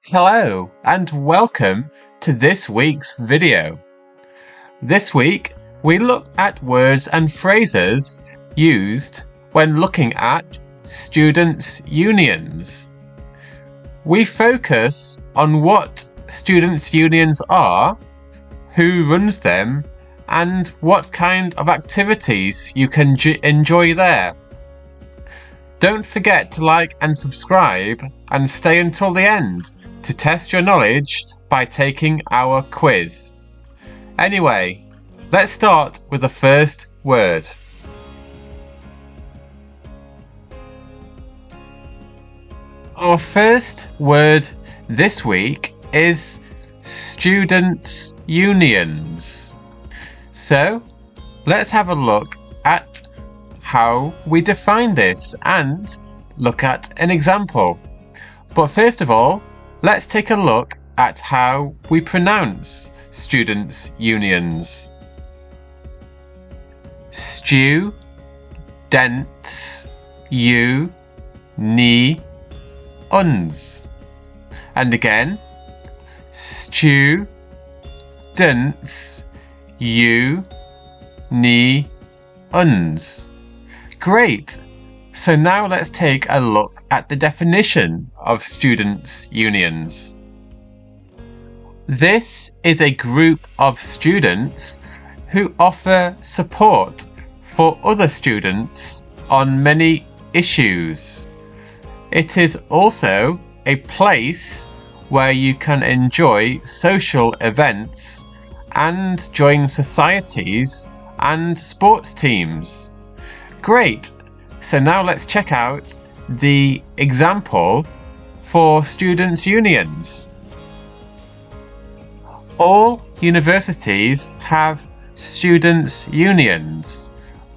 Hello and welcome to this week's video. This week we look at words and phrases used when looking at students' unions. We focus on what students' unions are, who runs them, and what kind of activities you can enjoy there. Don't forget to like and subscribe and stay until the end to test your knowledge by taking our quiz. Anyway, let's start with the first word. Our first word this week is students' unions. So, let's have a look at how we define this and look at an example. But first of all, let's take a look at how we pronounce students' unions. Students, unions. And again, students, unions. Great! So now let's take a look at the definition of students' unions. This is a group of students who offer support for other students on many issues. It is also a place where you can enjoy social events and join societies and sports teams. Great! So now let's check out the example for students' unions. All universities have students' unions,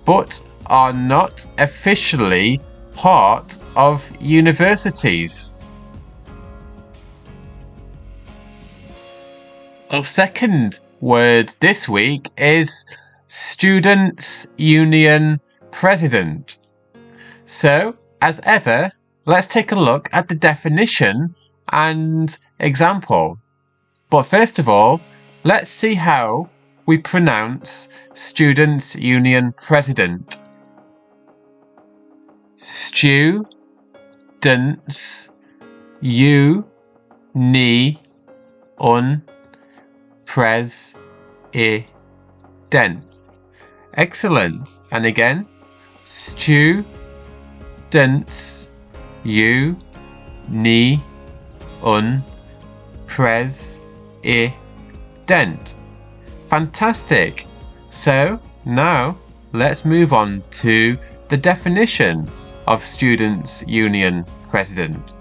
but are not officially part of universities. Our second word this week is students' union president. So, as ever, let's take a look at the definition and example. But first of all, let's see how we pronounce students' union president. Students' union president. Excellent. And again, students' union president. Fantastic. So now let's move on to the definition of students' union president.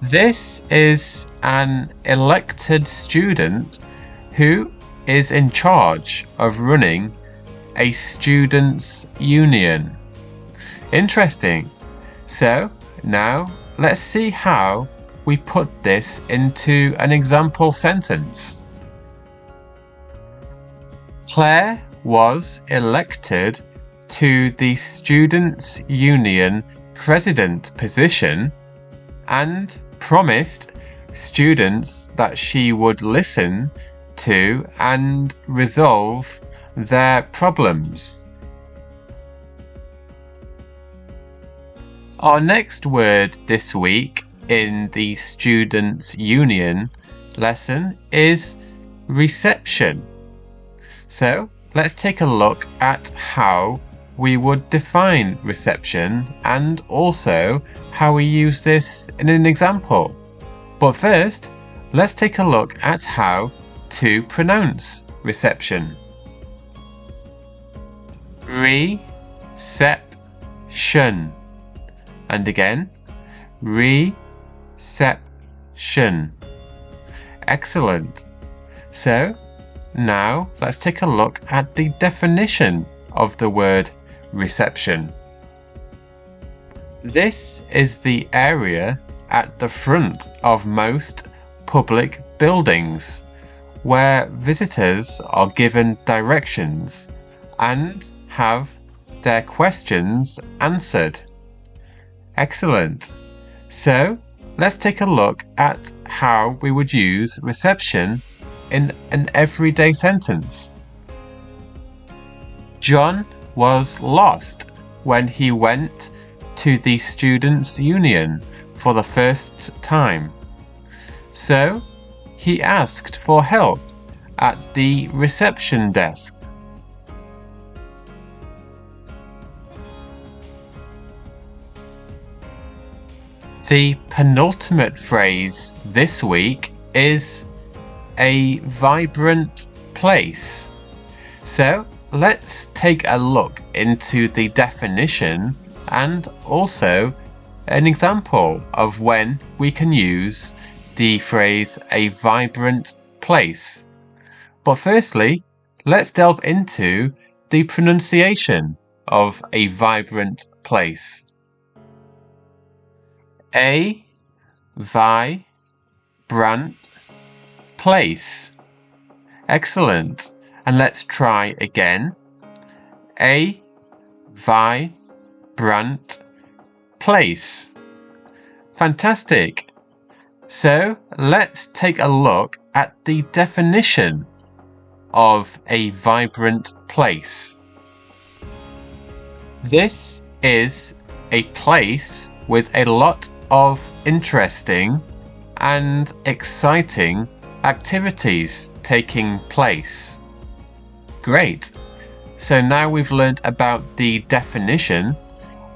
This is an elected student who is in charge of running a students' union. Interesting. So now let's see how we put this into an example sentence. Claire was elected to the students' union president position and promised students that she would listen to and resolve their problems. Our next word this week in the students' union lesson is reception. So let's take a look at how we would define reception and also how we use this in an example. But first, let's take a look at how to pronounce reception. Reception. And again, reception. Excellent. So now let's take a look at the definition of the word reception. This is the area at the front of most public buildings where visitors are given directions and have their questions answered. Excellent. So let's take a look at how we would use reception in an everyday sentence. John was lost when he went to the Students' Union for the first time. So he asked for help at the reception desk. The penultimate phrase this week is a vibrant place. So let's take a look into the definition and also an example of when we can use the phrase a vibrant place. But firstly, let's delve into the pronunciation of a vibrant place. A vibrant place. Excellent. And let's try again. A vibrant place. Fantastic. So let's take a look at the definition of a vibrant place. This is a place with a lot of interesting and exciting activities taking place. Great. So now we've learned about the definition,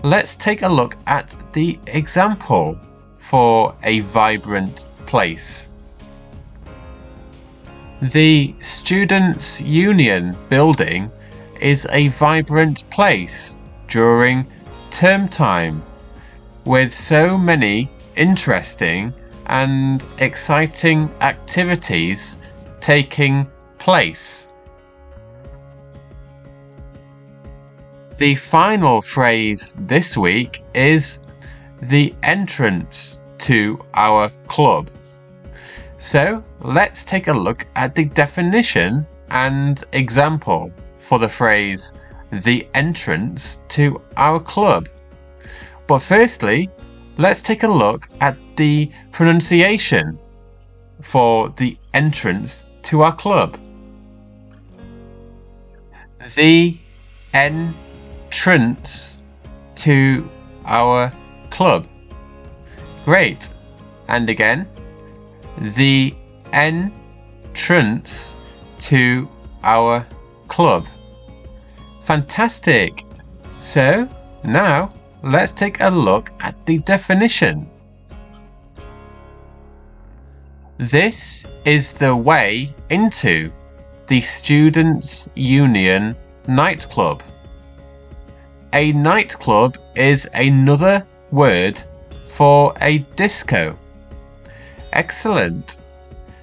let's take a look at the example for a vibrant place. The Students' Union building is a vibrant place during term time, with so many interesting and exciting activities taking place. The final phrase this week is the entrance to our club. So let's take a look at the definition and example for the phrase the entrance to our club. But firstly, let's take a look at the pronunciation for the entrance to our club. The entrance to our club. Great. And again, the entrance to our club. Fantastic. So now let's take a look at the definition. This is the way into the Students' Union nightclub. A nightclub is another word for a disco. Excellent.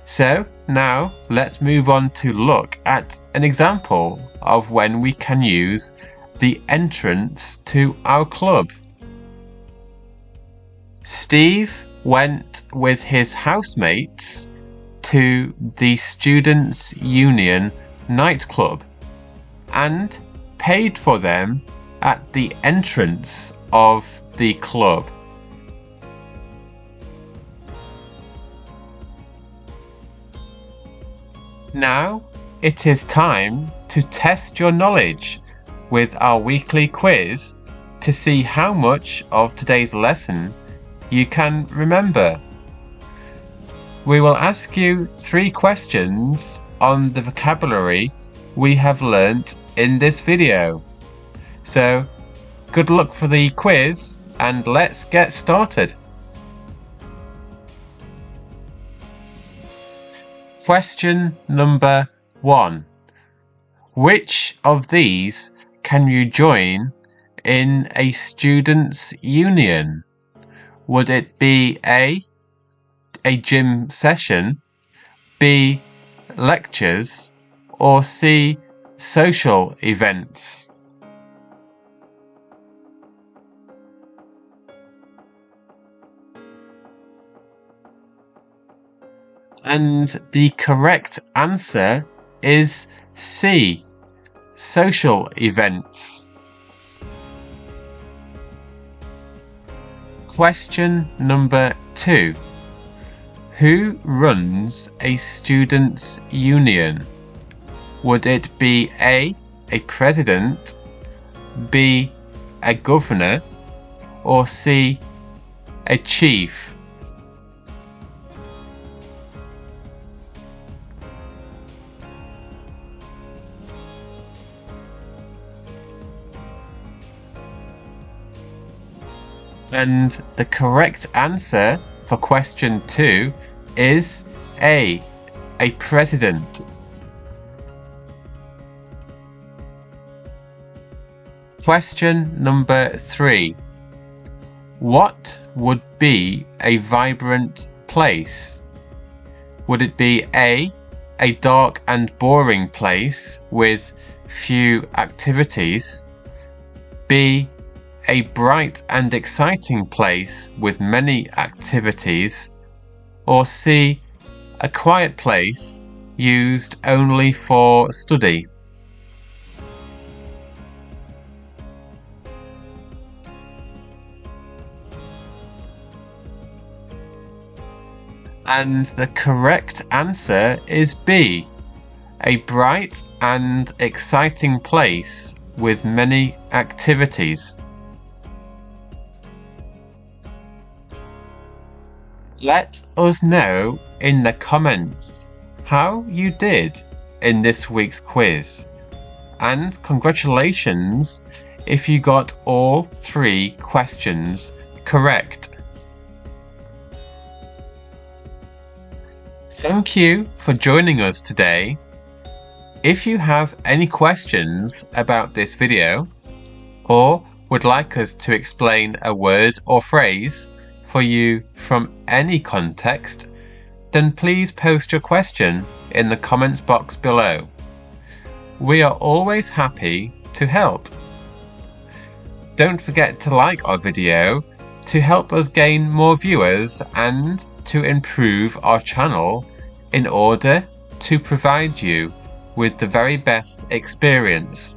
So now let's move on to look at an example of when we can use the entrance to our club. Steve went with his housemates to the Students' Union nightclub and paid for them at the entrance of the club. Now it is time to test your knowledge with our weekly quiz to see how much of today's lesson you can remember. We will ask you 3 questions on the vocabulary we have learnt in this video. So, good luck for the quiz and let's get started. Question number 1. Which of these can you join in a students' union? Would it be A, gym session, B, lectures, or C, social events? And the correct answer is C, social events. Question number 2. Who runs a students' union? Would it be A president, B, a governor, or C, a chief? And the correct answer for question 2 is A president. Question number 3. What would be a vibrant place? Would it be A dark and boring place with few activities, B, a bright and exciting place with many activities, or C, a quiet place used only for study? And the correct answer is B, a bright and exciting place with many activities. Let us know in the comments how you did in this week's quiz. And congratulations if you got all 3 questions correct. Thank you for joining us today. If you have any questions about this video, or would like us to explain a word or phrase for you from any context, then please post your question in the comments box below. We are always happy to help. Don't forget to like our video to help us gain more viewers and to improve our channel in order to provide you with the very best experience.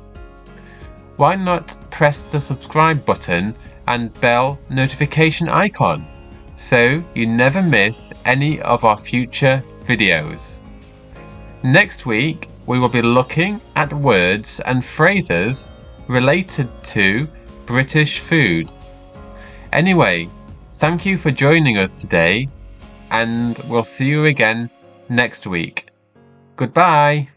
Why not press the subscribe button and bell notification icon so you never miss any of our future videos. Next week we will be looking at words and phrases related to British food. Anyway, thank you for joining us today, and we'll see you again next week. Goodbye!